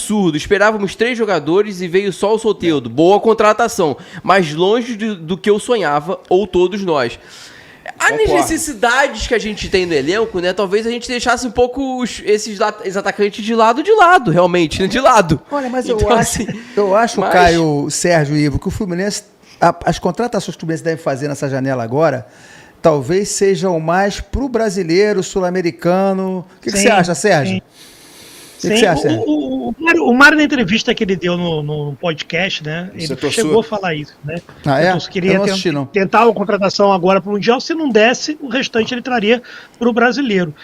absurdo. Esperávamos 3 jogadores e veio só o Soteldo. Boa contratação, mas longe do que eu sonhava, ou todos nós. As necessidades que a gente tem no elenco, né? Talvez a gente deixasse um pouco esses atacantes de lado, realmente, né? De lado. Olha, mas então, eu acho, Caio, Sérgio e Ivo, que o Fluminense, as contratações que o Fluminense deve fazer nessa janela agora, talvez sejam mais pro brasileiro, sul-americano. O que você acha, Sérgio? Sim. O que você acha, Sérgio? O Mário, na entrevista que ele deu no podcast, né? Ele chegou a falar isso, né? Então, se queria tentar uma contratação agora para o Mundial, se não desse, o restante ele traria para o brasileiro.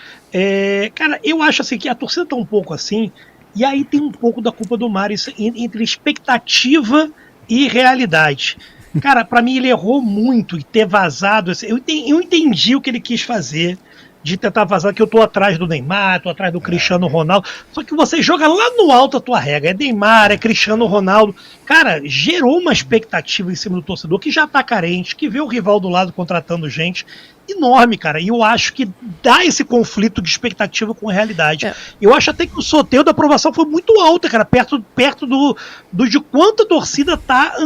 Cara, eu acho assim que a torcida tá um pouco assim, e aí tem um pouco da culpa do Mário entre expectativa e realidade. Cara, para mim ele errou muito em ter vazado. Assim, eu entendi o que ele quis fazer, de tentar vazar, que eu tô atrás do Neymar, tô atrás do Cristiano Ronaldo, só que você joga lá no alto a tua regra, é Neymar, é Cristiano Ronaldo, cara, gerou uma expectativa em cima do torcedor, que já tá carente, que vê o rival do lado contratando gente, enorme, cara, e eu acho que dá esse conflito de expectativa com a realidade. Eu acho até que o sorteio da aprovação foi muito alta, cara, perto de quanto a torcida tá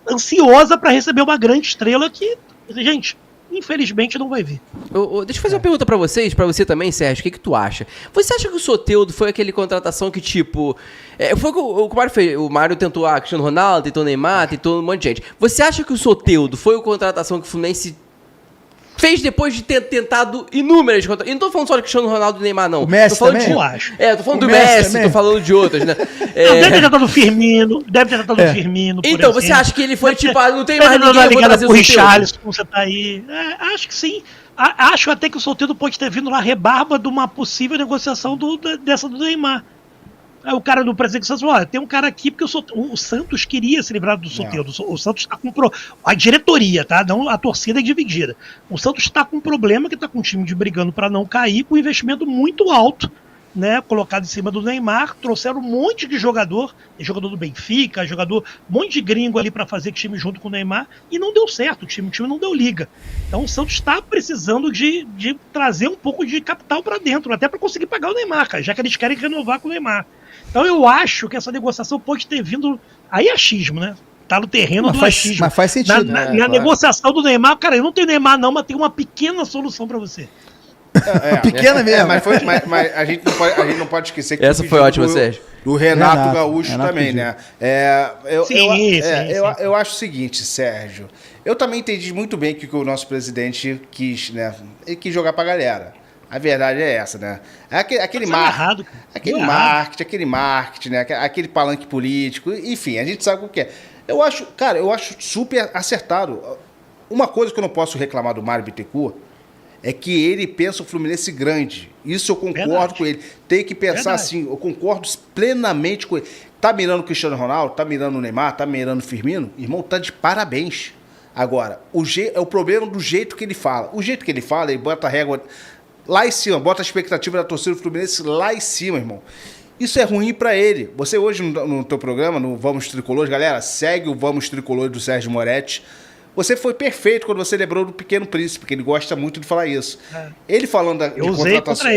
ansiosa para receber uma grande estrela que, gente, infelizmente não vai vir. Deixa eu fazer uma pergunta pra vocês, pra você também, Sérgio, o que tu acha? Você acha que o Soteldo foi aquele contratação que, tipo... foi o que o Mário fez. O Mário tentou Cristiano Ronaldo, tentou Neymar, tentou um monte de gente. Você acha que o Soteldo foi a contratação que o Fluminense fez depois de ter tentado inúmeras contratações? E não tô falando só de Cristiano Ronaldo e Neymar, não. O Messi tô falando também? eu acho. Tô falando do Messi, tô falando de outras, né? Deve ter tentado o Firmino, Firmino, por exemplo. Você acha que ele foi, tipo, não tem mais ninguém, eu vou trazer o Richarlison, você tá aí. Acho que sim. Acho até que o Soteldo pode ter vindo lá rebarba de uma possível negociação dessa do Neymar. Aí o cara do presidente falou, tem um cara aqui, porque o Santos queria se livrar do Soteldo. O Santos está com a diretoria, tá? Não, a torcida é dividida. O Santos está com um problema, que está com um time brigando para não cair, com um investimento muito alto, né, colocado em cima do Neymar. Trouxeram um monte de jogador do Benfica, um monte de gringo ali para fazer time junto com o Neymar, e não deu certo, o time não deu liga. Então o Santos está precisando de trazer um pouco de capital para dentro, até para conseguir pagar o Neymar, cara, já que eles querem renovar com o Neymar. Então eu acho que essa negociação pode ter vindo, aí é achismo, né? Tá no terreno do achismo. Mas faz sentido. Na negociação do Neymar, cara, eu não tenho Neymar não, mas tem uma pequena solução para você. Pequena mesmo. Mas a gente não pode esquecer que essa foi ótima, Sérgio. Do Renato Gaúcho também, pediu. né? Sim. Eu acho o seguinte, Sérgio. Eu também entendi muito bem o que o nosso presidente quis, né? Ele quis jogar pra galera. A verdade é essa, né? Aquele marketing, né? Aquele palanque político, enfim, a gente sabe o que é. Eu acho super acertado. Uma coisa que eu não posso reclamar do Mário Bittencourt é que ele pensa o Fluminense grande. Isso eu concordo com ele. Tem que pensar assim, eu concordo plenamente com ele. Tá mirando o Cristiano Ronaldo, tá mirando o Neymar, tá mirando o Firmino, irmão, tá de parabéns. Agora, é o problema do jeito que ele fala. O jeito que ele fala, ele bota a régua lá em cima, bota a expectativa da torcida do Fluminense lá em cima, irmão. Isso é ruim pra ele. Você hoje no teu programa, no Vamos Tricolores, galera, segue o Vamos Tricolores do Sérgio Moretti. Você foi perfeito quando você lembrou do Pequeno Príncipe, porque ele gosta muito de falar isso. Ele falando de contratação.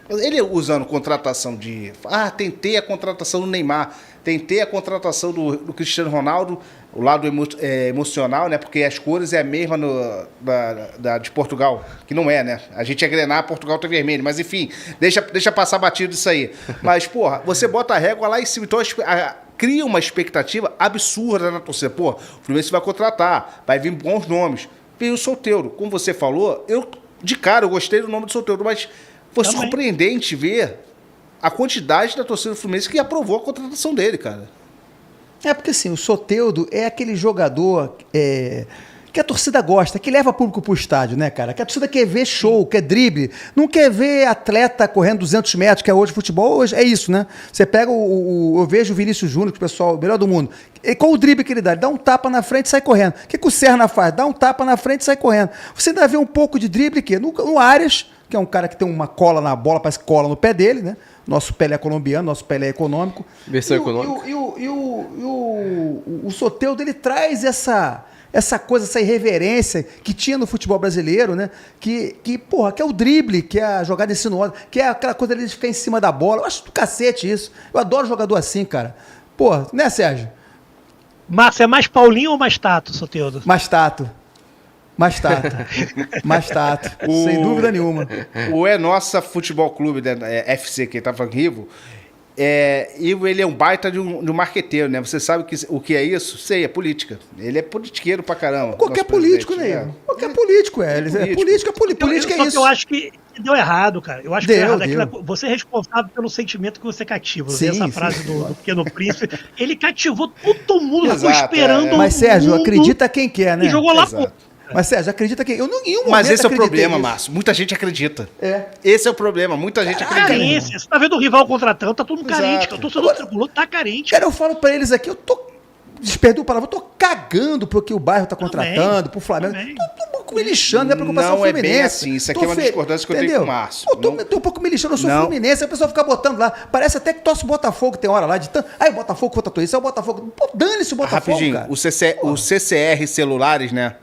Ele usando contratação de... tentei a contratação do Neymar, tentei a contratação do Cristiano Ronaldo, o lado emocional, né? Porque as cores é a mesma de Portugal, que não é, né? A gente é grená, Portugal tá vermelho, mas enfim, deixa passar batido isso aí. Mas, porra, você bota a régua lá em cima, então cria uma expectativa absurda na torcida. Pô, o Fluminense vai contratar, vai vir bons nomes. Veio o Soteldo, como você falou, eu gostei do nome do Soteldo, mas foi surpreendente ver a quantidade da torcida do Fluminense que aprovou a contratação dele, cara. Porque assim, o Soteldo é aquele jogador que a torcida gosta, que leva público pro estádio, né, cara? Que a torcida quer ver show, quer drible, não quer ver atleta correndo 200 metros, que é hoje futebol, hoje é isso, né? Você pega eu vejo o Vinícius Júnior, que o pessoal, o melhor do mundo, e qual o drible que ele dá? Ele dá um tapa na frente e sai correndo. O que o Serna faz? Dá um tapa na frente e sai correndo. Você ainda vê um pouco de drible aqui, no Arias, que é um cara que tem uma cola na bola, parece cola no pé dele, né? Nosso Pelé colombiano, nosso Pelé econômico. Versão econômica. O Soteldo, ele traz essa essa coisa, essa irreverência que tinha no futebol brasileiro, né? Que é o drible, que é a jogada insinuosa, que é aquela coisa de ficar em cima da bola. Eu acho do cacete isso. Eu adoro jogador assim, cara. Pô, né, Sérgio? Márcio, é mais Paulinho ou mais Tato, Soteldo? Mais Tato. Sem dúvida nenhuma. O Nossa Futebol Clube, né, FC, que tá falando Rivo, ele é um baita de um marqueteiro, né? Você sabe o que é isso? Sei, é política. Ele é politiqueiro pra caramba. Qualquer político, né? Qualquer político, política é isso. Eu acho que deu errado, cara. Eu acho que deu errado. Você é responsável pelo sentimento que você cativa. Essa frase do Pequeno Príncipe. Ele cativou todo mundo, ficou esperando. Mas, Sérgio, acredita quem quer, né? E jogou lá, pô. Mas, Sérgio, acredita que... Mas esse é o problema, Márcio. Muita gente acredita. Esse é o problema. Muita gente acredita. Carência. Você tá vendo o rival contratando, tá todo mundo carente. O torcedor tricolor tá carente. Cara, eu falo pra eles aqui, eu tô... Perdão a palavra, eu tô cagando pro que o bairro tá contratando, pro Flamengo. Tô me lixando, não é preocupação Fluminense. Não é bem assim. Isso aqui é uma discordância que eu tenho com o Márcio. Eu tô um pouco me lixando, eu sou Fluminense, aí a pessoa fica botando lá. Parece até que torce o Botafogo, tem hora lá de tanto. Aí o Botafogo contra isso, aí o Botafogo. Pô, dane-se o Botafogo, rapidinho, cara. O CCR celulares, né?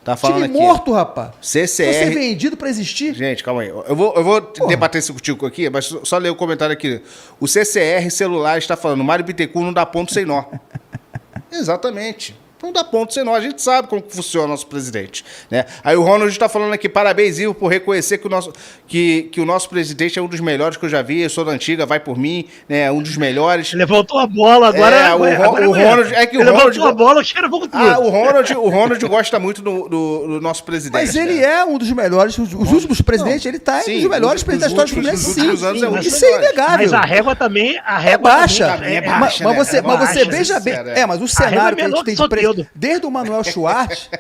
Tá falando time aqui. Morto, rapaz. CCR. Você é vendido pra existir. Gente, calma aí. Eu vou debater isso contigo aqui, mas só ler o comentário aqui. O CCR celulares está falando, Mário Bittencourt não dá ponto sem nó. Exatamente. Não dá ponto sem nó. A gente sabe como funciona o nosso presidente. Né? Aí o Ronald está falando aqui, parabéns, Ivo, por reconhecer que o nosso presidente é um dos melhores que eu já vi. Eu sou da antiga, vai por mim, né? Um dos melhores. Levantou a bola, agora. O Ronald. É que o Ronald. Levantou a bola, os caras vão com tudo. O Ronald gosta muito do nosso presidente. Mas ele é um dos melhores. Os últimos presidentes, ele tá entre os melhores presidentes da história do Fluminense. Sim, isso é inegável. Mas a régua também. É baixa. É baixa. Mas você veja bem. Mas o cenário que a gente tem de presidente. Desde o Manuel Schwartz,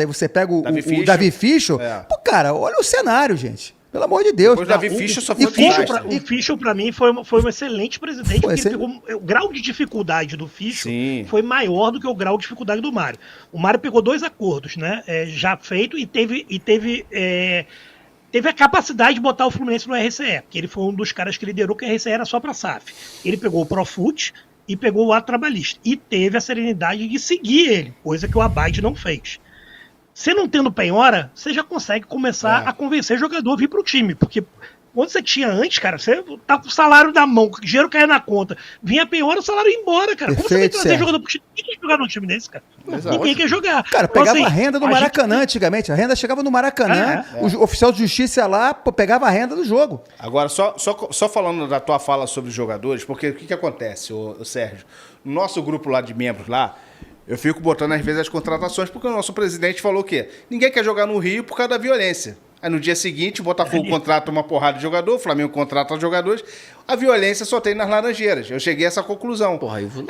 aí você pega o Davi Fischl. Pô, cara, olha o cenário, gente. Pelo amor de Deus. O Davi Fischl só foi o Fischl, pra mim, foi um excelente presidente. O grau de dificuldade do Fischl foi maior do que o grau de dificuldade do Mário. O Mário pegou 2 acordos, né? Já feito e teve a capacidade de botar o Fluminense no RCE, porque ele foi um dos caras que liderou que a RCE era só pra SAF. Ele pegou o Profut e pegou o ato trabalhista. E teve a serenidade de seguir ele, coisa que o Abate não fez. Você não tendo penhora, você já consegue começar a convencer o jogador a vir pro time, porque quando você tinha antes, cara, você tá com o salário na mão, o dinheiro caia na conta, vinha a penhora, o salário ia embora, cara. Perfeito, como você vai trazer jogador pro time? Ninguém quer jogar num time desse, cara. Ninguém quer jogar. Cara, então, pegava a renda do Maracanã antigamente. A renda chegava no Maracanã, o oficial de justiça ia lá, pegava a renda do jogo. Agora, só falando da tua fala sobre os jogadores, porque o que acontece, o Sérgio? No nosso grupo lá de membros lá, eu fico botando às vezes as contratações, porque o nosso presidente falou o quê? Ninguém quer jogar no Rio por causa da violência. Aí no dia seguinte, o Botafogo contrata uma porrada de jogador, o Flamengo contrata jogadores, a violência só tem nas Laranjeiras. Eu cheguei a essa conclusão. Porra, eu vou...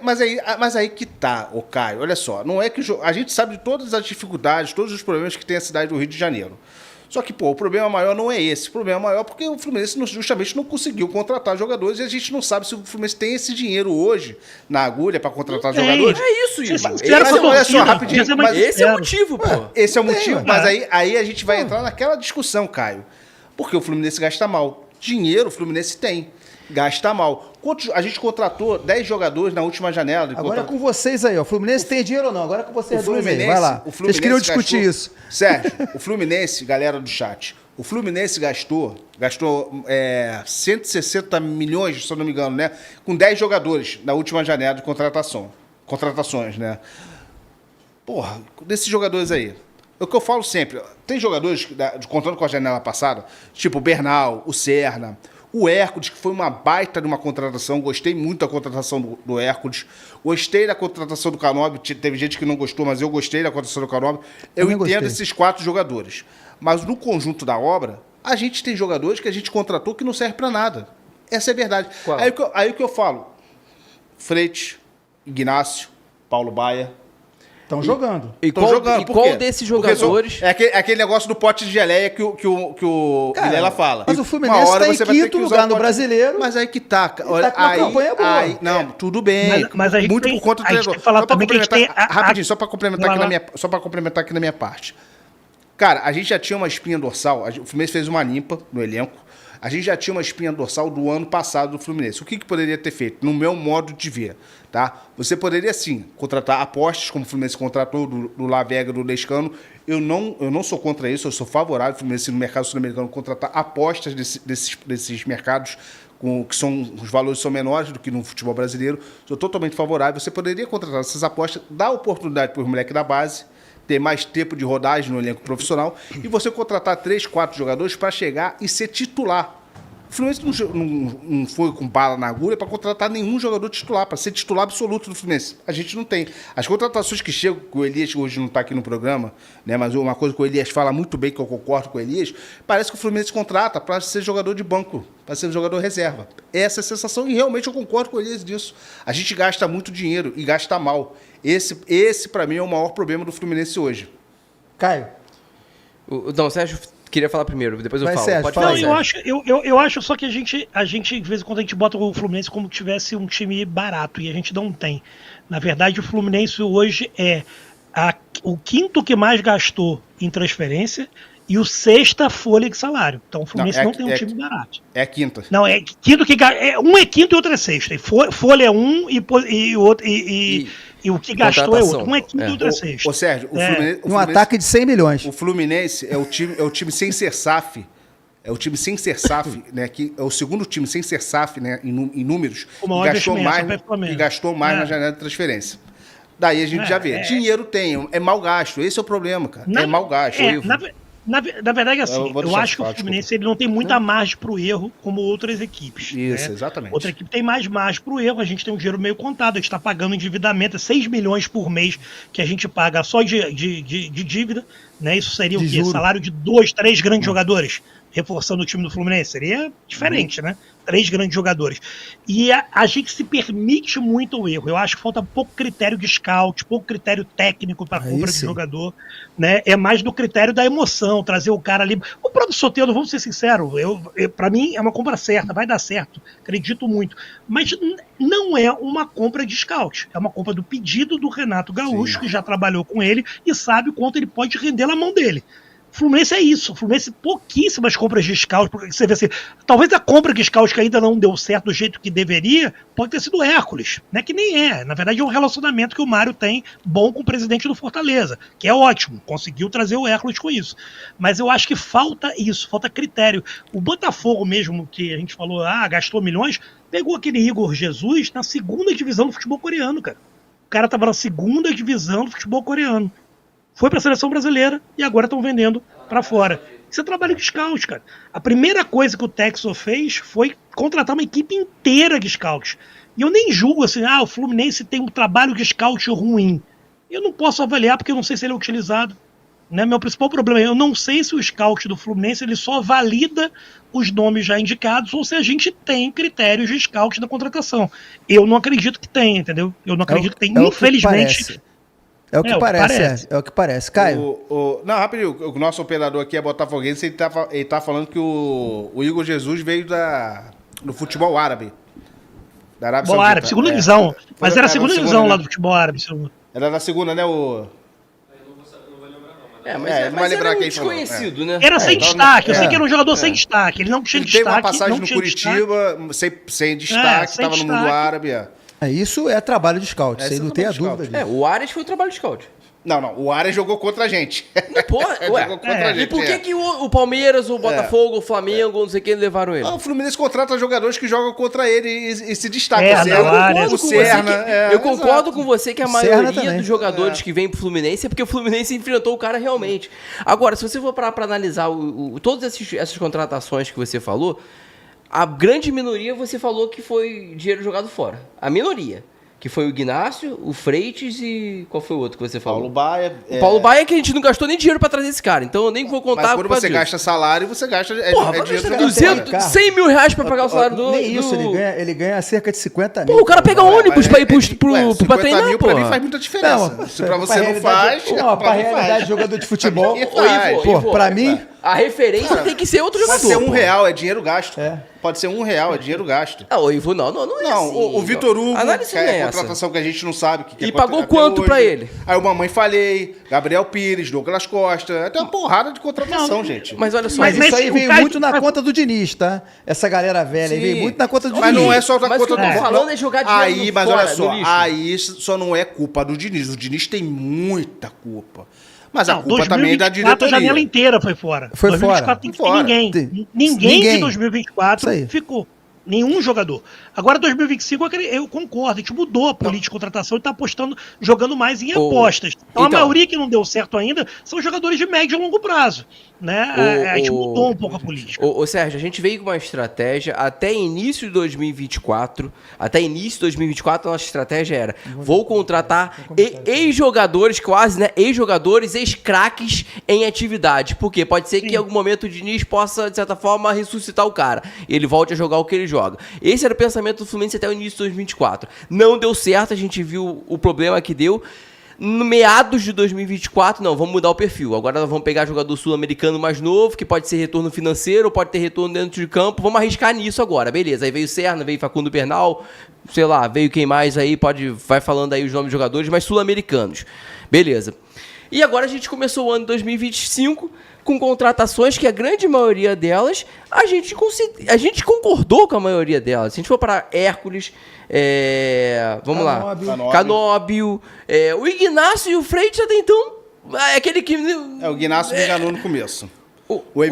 Mas aí que tá, ô Caio, olha só, não é que a gente sabe de todas as dificuldades, todos os problemas que tem a cidade do Rio de Janeiro. Só que, o problema maior não é esse. O problema maior é porque o Fluminense justamente não conseguiu contratar jogadores e a gente não sabe se o Fluminense tem esse dinheiro hoje na agulha para contratar jogadores. É isso, Ivo. Olha só, rapidinho. Esse é o motivo, pô. Esse é o motivo, mas aí a gente vai entrar naquela discussão, Caio. Porque o Fluminense gasta mal. Dinheiro o Fluminense tem. Gasta mal. A gente contratou 10 jogadores na última janela. Agora é com vocês aí, ó. O Fluminense tem dinheiro ou não? Agora é com vocês dois aí. Vai lá. Vocês queriam discutir isso. Sérgio, o Fluminense, galera do chat, o Fluminense gastou 160 milhões, se eu não me engano, né? Com 10 jogadores na última janela de contratações, né? Porra, desses jogadores aí. É o que eu falo sempre. Tem jogadores, contando com a janela passada, tipo o Bernal, o Serna, o Hércules, que foi uma baita de uma contratação. Gostei muito da contratação do Hércules. Gostei da contratação do Canóbio. Teve gente que não gostou, mas eu gostei da contratação do Canóbio. Eu entendo esses 4 jogadores. Mas no conjunto da obra, a gente tem jogadores que a gente contratou que não servem para nada. Essa é a verdade. Aí o que eu falo. Freitas, Ignácio, Paulo Baia. Estão jogando. E qual desses jogadores... É aquele negócio do pote de geleia que o Vilela fala. Mas o Fluminense está em quinto lugar no Brasileiro. Mas aí que tá. Olha, tá com uma campanha boa. Não, tudo bem. Mas a gente muito por conta do treinador. Rapidinho, só para complementar aqui na minha parte. Cara, a gente já tinha uma espinha dorsal. O Fluminense fez uma limpa no elenco. a gente já tinha uma espinha dorsal do ano passado do Fluminense. O que poderia ter feito? No meu modo de ver, tá? Você poderia, sim, contratar apostas, como o Fluminense contratou do La Vega, do Lescano. Eu não sou contra isso, eu sou favorável ao Fluminense no mercado sul-americano contratar apostas desses mercados que os valores são menores do que no futebol brasileiro. Sou totalmente favorável. Você poderia contratar essas apostas, dar oportunidade para os moleques da base, ter mais tempo de rodagem no elenco profissional e você contratar 3, 4 jogadores para chegar e ser titular. O Fluminense não foi com bala na agulha para contratar nenhum jogador titular, para ser titular absoluto do Fluminense. A gente não tem. As contratações que chegam, que o Elias hoje não está aqui no programa, né, mas uma coisa que o Elias fala muito bem, que eu concordo com o Elias, parece que o Fluminense contrata para ser jogador de banco, para ser jogador reserva. Essa é a sensação e realmente eu concordo com o Elias disso. A gente gasta muito dinheiro e gasta mal. Esse para mim, é o maior problema do Fluminense hoje. Caio. Não, Sérgio queria falar primeiro, depois eu falo. Sérgio, pode falar. Não, eu acho só que a gente, de vez em quando, a gente bota o Fluminense como se tivesse um time barato, e a gente não tem. Na verdade, o Fluminense hoje é o quinto que mais gastou em transferência e o sexta folha de salário. Então o Fluminense não tem um time barato. É a quinta. Não, é quinto que um é quinto e outro é sexta. Folha é um e outro e o que gastou é outro. Um é quinto e outro é sexta. Ô Sérgio, o Fluminense, um ataque de 100 milhões. O Fluminense é o time sem ser SAF. É o time sem ser SAF, né? Que é o segundo time sem ser SAF, né? Em números. E gastou mais na janela de transferência. Daí a gente já vê. Dinheiro tem, é mal gasto. Esse é o problema, cara. É mal gasto. Na verdade, assim, eu acho que o Fluminense ele não tem muita margem para o erro como outras equipes. Isso, né? exatamente. Outra equipe tem mais margem para o erro, a gente tem um dinheiro meio contado, a gente está pagando endividamento, 6 milhões por mês que a gente paga só de dívida, né? Isso seria o quê? Juro. Salário de 2, 3 grandes jogadores, reforçando o time do Fluminense. Seria diferente, né? 3 grandes jogadores. E a gente se permite muito o erro. Eu acho que falta pouco critério de scout, pouco critério técnico para compra de jogador. Né? É mais do critério da emoção, trazer o cara ali. O próprio Soteldo, vamos ser sinceros, para mim é uma compra certa, vai dar certo, acredito muito. Mas não é uma compra de scout. É uma compra do pedido do Renato Gaúcho, que já trabalhou com ele e sabe quanto ele pode render na mão dele. Fluminense é isso, o Fluminense pouquíssimas compras de scout, porque você vê assim, talvez a compra de scout que ainda não deu certo do jeito que deveria, pode ter sido o Hércules, né, que nem é, na verdade é um relacionamento que o Mário tem bom com o presidente do Fortaleza, que é ótimo, conseguiu trazer o Hércules com isso, mas eu acho que falta isso, falta critério. O Botafogo mesmo, que a gente falou, gastou milhões, pegou aquele Igor Jesus na 2ª divisão do futebol coreano, cara, o cara tava na 2ª divisão do futebol coreano. Foi para a seleção brasileira e agora estão vendendo para fora. Isso é trabalho de scout, cara. A primeira coisa que o Texo fez foi contratar uma equipe inteira de scouts. E eu nem julgo assim, o Fluminense tem um trabalho de scout ruim. Eu não posso avaliar porque eu não sei se ele é utilizado. Né? Meu principal problema é eu não sei se o scout do Fluminense ele só valida os nomes já indicados ou se a gente tem critérios de scout da contratação. Eu não acredito que tem, entendeu? Eu não acredito que tem, infelizmente... É o que parece. É o que parece. Caio? Não, rapidinho. O nosso operador aqui é botafoguense. Ele tá falando que o Igor Jesus veio do futebol árabe. Da Arábia Saudita. Árabe, 2ª divisão. Mas era a 2ª divisão lá do futebol árabe. Era da 2ª, né? Mas era um desconhecido, né? Era sem destaque. Eu sei que era um jogador sem destaque. Ele não tinha destaque. Teve uma passagem no Curitiba, sem destaque. Estava no mundo árabe. Isso é trabalho de scout, sem não ter a dúvida disso. O Arias foi o trabalho de scout. Não, o Arias jogou contra a gente. Jogou contra a gente. E por que o Palmeiras, o Botafogo, o Flamengo, não sei quem levaram ele? O Fluminense contrata jogadores que jogam contra ele e se destacam. Eu concordo com você que a maioria dos jogadores que vem pro Fluminense é porque o Fluminense enfrentou o cara realmente. Agora, se você for para analisar todas essas contratações que você falou, a grande minoria você falou que foi dinheiro jogado fora. A minoria. Que foi o Ignacio, o Freitas e... Qual foi o outro que você falou? Paulo Baia. O Paulo Baia é que a gente não gastou nem dinheiro pra trazer esse cara. Então eu nem vou contar... Mas quando você gasta salário, você gasta... dinheiro 100 mil reais pra pagar o salário do... Nem isso, ele ganha cerca de 50 mil. Pô, o cara pega ônibus pra ir pra treinar, 50 mil pra mim faz muita diferença. Se pra você não faz... Pra realidade de jogador de futebol... Pra mim... A referência tem que ser outro jogador. Pode ser R$1, é dinheiro gasto. Pode ser R$1, é dinheiro gasto. Não, o Ivo não é assim. O Vitor Hugo, que é contratação que a gente não sabe. E pagou quanto pra ele? Aí o Mamãe Falei, Gabriel Pires, Douglas Costa. Tem uma porrada de contratação, gente. Mas olha só. Mas isso aí veio muito na conta do Diniz, tá? Essa galera velha veio muito na conta do Diniz. Mas não é só na conta do Diniz. Falando é jogar dinheiro aí, mas olha só, aí só não é culpa do Diniz. O Diniz tem muita culpa. Mas a culpa também é da diretoria. A janela inteira foi fora. Foi 2024 fora. Ninguém de 2024 ficou. Nenhum jogador. Agora, 2025, eu concordo. A gente mudou a política de contratação e está apostando, jogando mais em apostas. Então, a maioria que não deu certo ainda são jogadores de médio e longo prazo. Né? A gente mudou um pouco a política. Sérgio, a gente veio com uma estratégia até início de 2024. Até início de 2024, a nossa estratégia era: vou contratar ex-jogadores, quase, né? Ex-jogadores, ex-craques em atividade. Porque pode ser que em algum momento o Diniz possa, de certa forma, ressuscitar o cara. Ele volte a jogar o que ele joga. Esse era o pensamento do Fluminense até o início de 2024. Não deu certo, a gente viu o problema que deu. No meados de 2024, não, vamos mudar o perfil. Agora nós vamos pegar jogador sul-americano mais novo, que pode ser retorno financeiro, pode ter retorno dentro de campo. Vamos arriscar nisso agora, beleza. Aí veio o Serna, veio Facundo Bernal, sei lá, veio quem mais aí, vai falando aí os nomes de jogadores, mas sul-americanos. Beleza. E agora a gente começou o ano de 2025 com contratações que a grande maioria delas, a gente concordou com a maioria delas. Se a gente for para Hércules, vamos lá, Canóbio, o Ignacio e o Freitas até então, é aquele que... o Ignacio me enganou no começo. O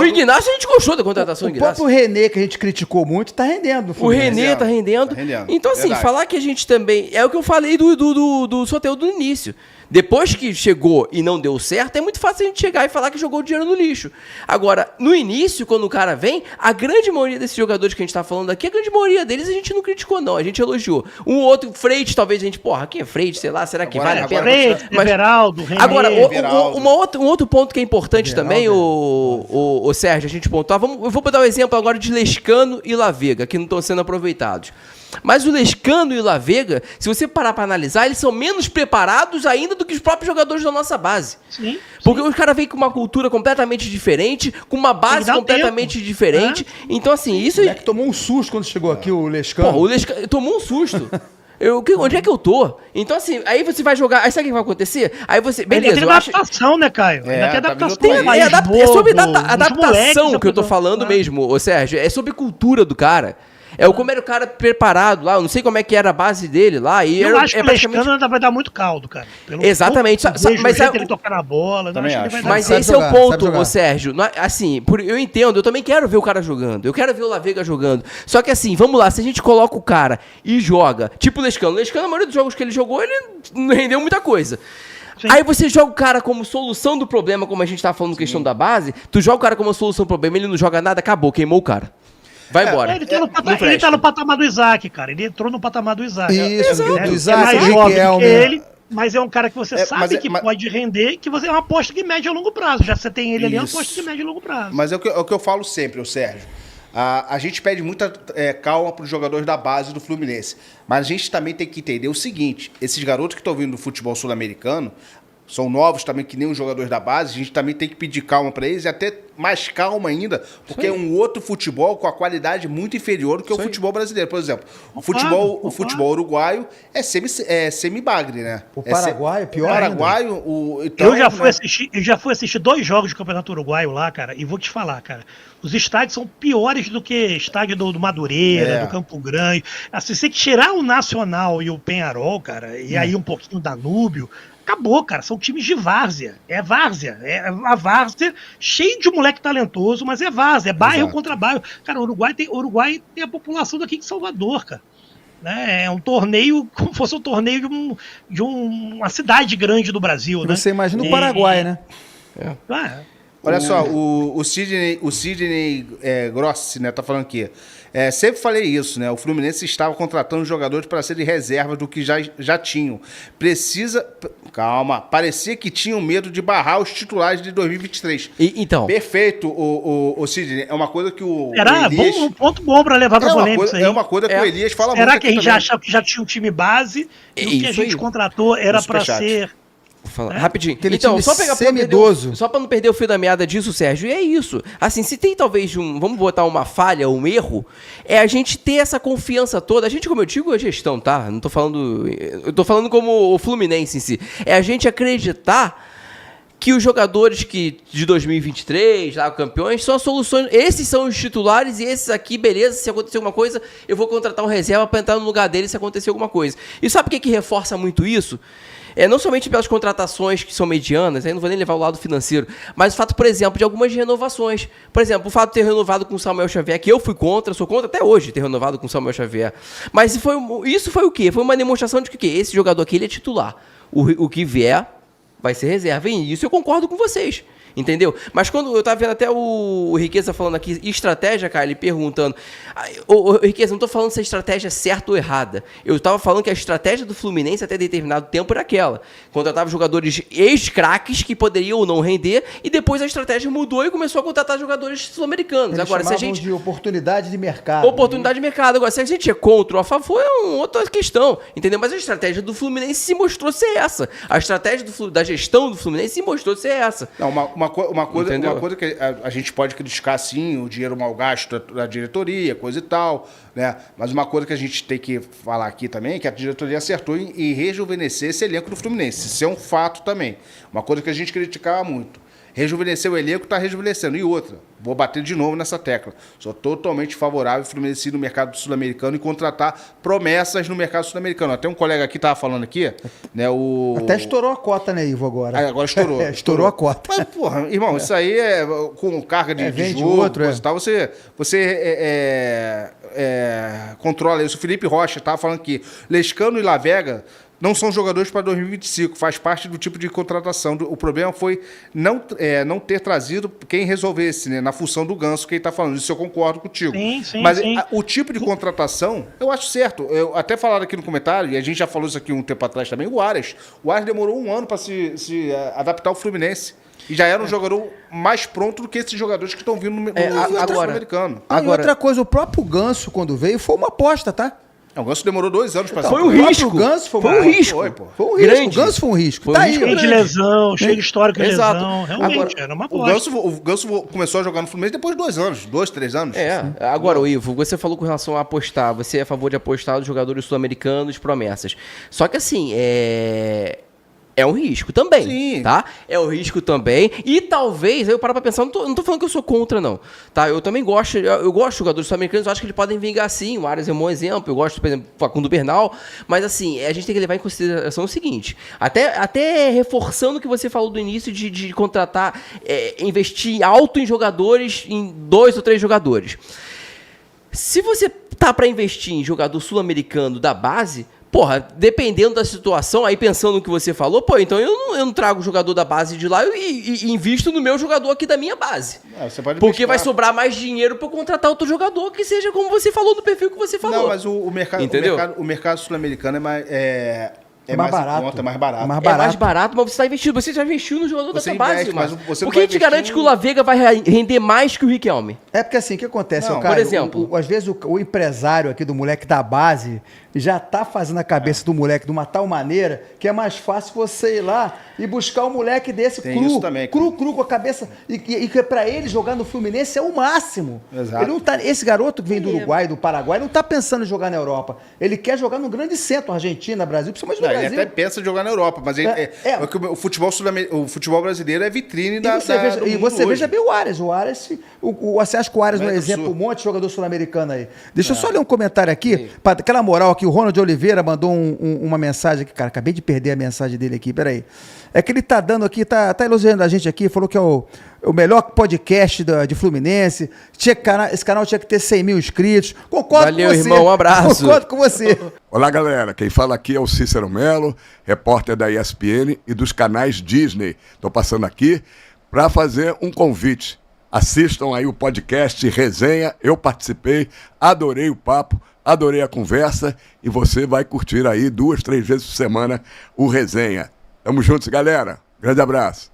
Ignacio a gente gostou da contratação do Ignacio. O próprio René, que a gente criticou muito, tá rendendo. O René tá rendendo. Então, assim, falar que a gente também... É o que eu falei do Soteldo no início. Depois que chegou e não deu certo, é muito fácil a gente chegar e falar que jogou o dinheiro no lixo. Agora, no início, quando o cara vem, a grande maioria desses jogadores que a gente tá falando aqui, a grande maioria deles a gente não criticou, não. A gente elogiou. Um outro, Freitas, talvez a gente, quem é Freitas? Sei lá, será que vale a pena? Freitas, Everaldo, René. Agora, um outro ponto que é importante também, o Sérgio, a gente pontuar, eu vou dar um exemplo agora de Lescano e Lavega, que não estão sendo aproveitados. Mas o Lescano e o Lavega, se você parar para analisar, eles são menos preparados ainda do que os próprios jogadores da nossa base. Sim. Porque os caras vêm com uma cultura completamente diferente, com uma base completamente diferente. Então, assim, isso... O moleque tomou um susto quando chegou aqui, o Lescano. O Lescano tomou um susto. Onde é que eu tô? Então, assim, aí você vai jogar... Aí sabe o que vai acontecer? Aí você... Beleza, tem adaptação, né, Caio? Tem adaptação. É sobre adaptação que eu tô falando mesmo, ô Sérgio. É sobre cultura do cara. Como era o cara preparado lá, eu não sei como é que era a base dele lá. E eu acho que o Lescano vai dar muito caldo, cara. Exatamente. Mas ele tocar na bola. Mas esse é o ponto, ô Sérgio. Assim, eu entendo, eu também quero ver o cara jogando. Eu quero ver o Lavega jogando. Só que assim, vamos lá, se a gente coloca o cara e joga, tipo o Lescano. O Lescano, a maioria dos jogos que ele jogou, ele não rendeu muita coisa. Sim. Aí você joga o cara como solução do problema, como a gente tá falando questão da base, tu joga o cara como solução do problema, ele não joga nada, acabou, queimou o cara. Vai embora. Ele tá no patamar do Isaac, cara. Ele entrou no patamar do Isaac. Isso, do Isaac. É mais jovem que ele, mas é um cara que você sabe que pode render, que você é uma aposta de médio a longo prazo. Já você tem ele ali, é uma aposta de médio a longo prazo. Mas é o que eu falo sempre, o Sérgio. A gente pede muita calma para os jogadores da base do Fluminense. Mas a gente também tem que entender o seguinte: esses garotos que estão vindo do futebol sul-americano são novos também, que nem os jogadores da base. A gente também tem que pedir calma para eles, e até mais calma ainda, porque é um outro futebol com a qualidade muito inferior do que o futebol brasileiro. Por exemplo, o futebol uruguaio é semi-bagre, né? O Paraguai é pior ainda. Então, eu já fui assistir 2 jogos do Campeonato Uruguaio lá, cara, e vou te falar, cara, os estádios são piores do que estádio do Madureira, do Campo Grande. Assim, se você tirar o Nacional e o Peñarol, cara, e aí um pouquinho da Danúbio, acabou, cara. São times de várzea. É várzea. É a várzea cheio de moleque talentoso, mas é várzea. É bairro contra bairro. Cara, o Uruguai tem a população daqui de Salvador, cara. Né? É um torneio, como fosse um torneio de uma cidade grande do Brasil. Né? Você imagina o Paraguai, né? Olha só, o Sidney Grossi, né, tá falando aqui. Sempre falei isso, né? O Fluminense estava contratando jogadores para serem reservas do que já tinham. Calma, parecia que tinham medo de barrar os titulares de 2023. Então. Perfeito, o Sidney. É uma coisa que o Elias... um ponto bom para levar para polêmica. É uma coisa que o Elias fala muito. Será que a gente já achava que já tinha um time base e o que a gente contratou era para ser Rapidinho. Então, só pra não perder o fio da meada disso, Sérgio, e é isso. Assim, se tem talvez vamos botar uma falha, um erro, é a gente ter essa confiança toda. A gente, como eu digo, é gestão, tá? Não tô falando... Eu tô falando como o Fluminense em si. É a gente acreditar que os jogadores de 2023, lá, campeões, são as soluções. Esses são os titulares e esses aqui, beleza, se acontecer alguma coisa, eu vou contratar um reserva para entrar no lugar dele se acontecer alguma coisa. E sabe o que reforça muito isso? Não somente pelas contratações que são medianas, aí não vou nem levar o lado financeiro, mas o fato, por exemplo, de algumas renovações. Por exemplo, o fato de ter renovado com o Samuel Xavier, que eu fui contra, sou contra até hoje ter renovado com o Samuel Xavier. Mas isso foi o quê? Foi uma demonstração de que esse jogador aqui ele é titular. O que vier vai ser reserva. E isso eu concordo com vocês. Entendeu? Mas quando eu tava vendo até o Riqueza falando aqui, estratégia, cara, ele perguntando. Riqueza, não tô falando se a estratégia é certa ou errada. Eu tava falando que a estratégia do Fluminense até determinado tempo era aquela. Contratava jogadores ex-craques que poderiam ou não render, e depois a estratégia mudou e começou a contratar jogadores sul-americanos. Eles agora, se a gente. De oportunidade de mercado. Oportunidade de mercado. Agora, se a gente é contra ou a favor, é uma outra questão. Entendeu? Mas a estratégia do Fluminense se mostrou ser essa. A estratégia da gestão do Fluminense se mostrou ser essa. Não, uma coisa que a gente pode criticar, sim, o dinheiro mal gasto da diretoria, coisa e tal, né? Mas uma coisa que a gente tem que falar aqui também é que a diretoria acertou em rejuvenescer esse elenco do Fluminense. Isso é um fato também. Uma coisa que a gente criticava muito. Rejuvenescer o elenco, está rejuvenescendo. E outra, vou bater de novo nessa tecla. Sou totalmente favorável ao Fluminense ir no mercado sul-americano e contratar promessas no mercado sul-americano. Até um colega aqui estava falando aqui, né? Até estourou a cota, né, Ivo, agora? Agora estourou. Estourou a cota. Mas, porra, irmão, isso aí é com carga de jogo, outro, coisa e tal. Você controla isso. O Felipe Rocha estava falando que Lescano e Lavega não são jogadores para 2025, faz parte do tipo de contratação. O problema foi não ter trazido quem resolvesse, né, na função do Ganso, que ele está falando. Isso eu concordo contigo. Sim, mas o tipo de contratação, eu acho certo. Eu até falaram aqui no comentário, e a gente já falou isso aqui um tempo atrás também, o Aras. O Aras demorou 1 ano para se adaptar ao Fluminense. E já era um jogador mais pronto do que esses jogadores que estão vindo no sul-americano. E outra coisa, o próprio Ganso, quando veio, foi uma aposta, tá? O Ganso demorou 2 anos para Foi um risco. O Ganso foi um risco. Foi um risco. O Ganso foi um risco. Tá aí, cheio de lesão, cheio de histórico de lesão. Realmente, agora, era uma aposta. O Ganso começou a jogar no Fluminense depois de 2 anos, 2, 3 anos. Agora, o Ivo, você falou com relação a apostar. Você é a favor de apostar nos jogadores sul-americanos, promessas. Só que assim, é um risco também, sim, tá? É um risco também. E talvez, aí eu paro pra pensar, não tô falando que eu sou contra, não. Tá? Eu também gosto, de jogadores sul-americanos, eu acho que eles podem vingar sim. O Aras é um bom exemplo. Eu gosto, por exemplo, do Facundo Bernal. Mas assim, a gente tem que levar em consideração o seguinte. Até reforçando o que você falou do início de contratar, investir alto em jogadores, em 2 ou 3 jogadores. Se você tá pra investir em jogador sul-americano da base, porra, dependendo da situação, aí pensando no que você falou, então eu não trago o jogador da base de lá e invisto no meu jogador aqui da minha base. Porque vai sobrar mais dinheiro para eu contratar outro jogador que seja como você falou, no perfil que você falou. Não, mas o mercado sul-americano é mais barato. Conta, mais barato. É mais barato, mas você já investiu no jogador da sua base, mas você por que te garante que o Lavega vai render mais que o Riquelme? É porque assim, o que acontece, cara? Por exemplo, às vezes o empresário aqui do moleque da base já tá fazendo a cabeça do moleque de uma tal maneira que é mais fácil você ir lá e buscar um moleque desse cru com a cabeça. E que pra ele jogar no Fluminense é o máximo. Exato. Ele não tá, esse garoto que vem do Uruguai, do Paraguai, não tá pensando em jogar na Europa. Ele quer jogar no grande centro, Argentina, Brasil, principalmente no Brasil. Ele até pensa em jogar na Europa, mas o futebol brasileiro é vitrine da E você veja bem o Aras. Você acha que o Aras é um exemplo, um monte de jogador sul-americano aí. Deixa eu só ler um comentário aqui, para aquela moral aqui. O Ronald Oliveira mandou uma mensagem aqui, cara. Acabei de perder a mensagem dele aqui, peraí. É que ele tá dando aqui, tá elogiando a gente aqui, falou que é o melhor podcast de Fluminense. Esse canal tinha que ter 100 mil inscritos. Concordo com você. Valeu, irmão, um abraço. Concordo com você. Olá, galera. Quem fala aqui é o Cícero Melo, repórter da ESPN e dos canais Disney. Estou passando aqui para fazer um convite. Assistam aí o podcast Resenha. Eu participei, adorei o papo, adorei a conversa e você vai curtir aí 2, 3 vezes por semana o Resenha. Tamo juntos, galera. Grande abraço.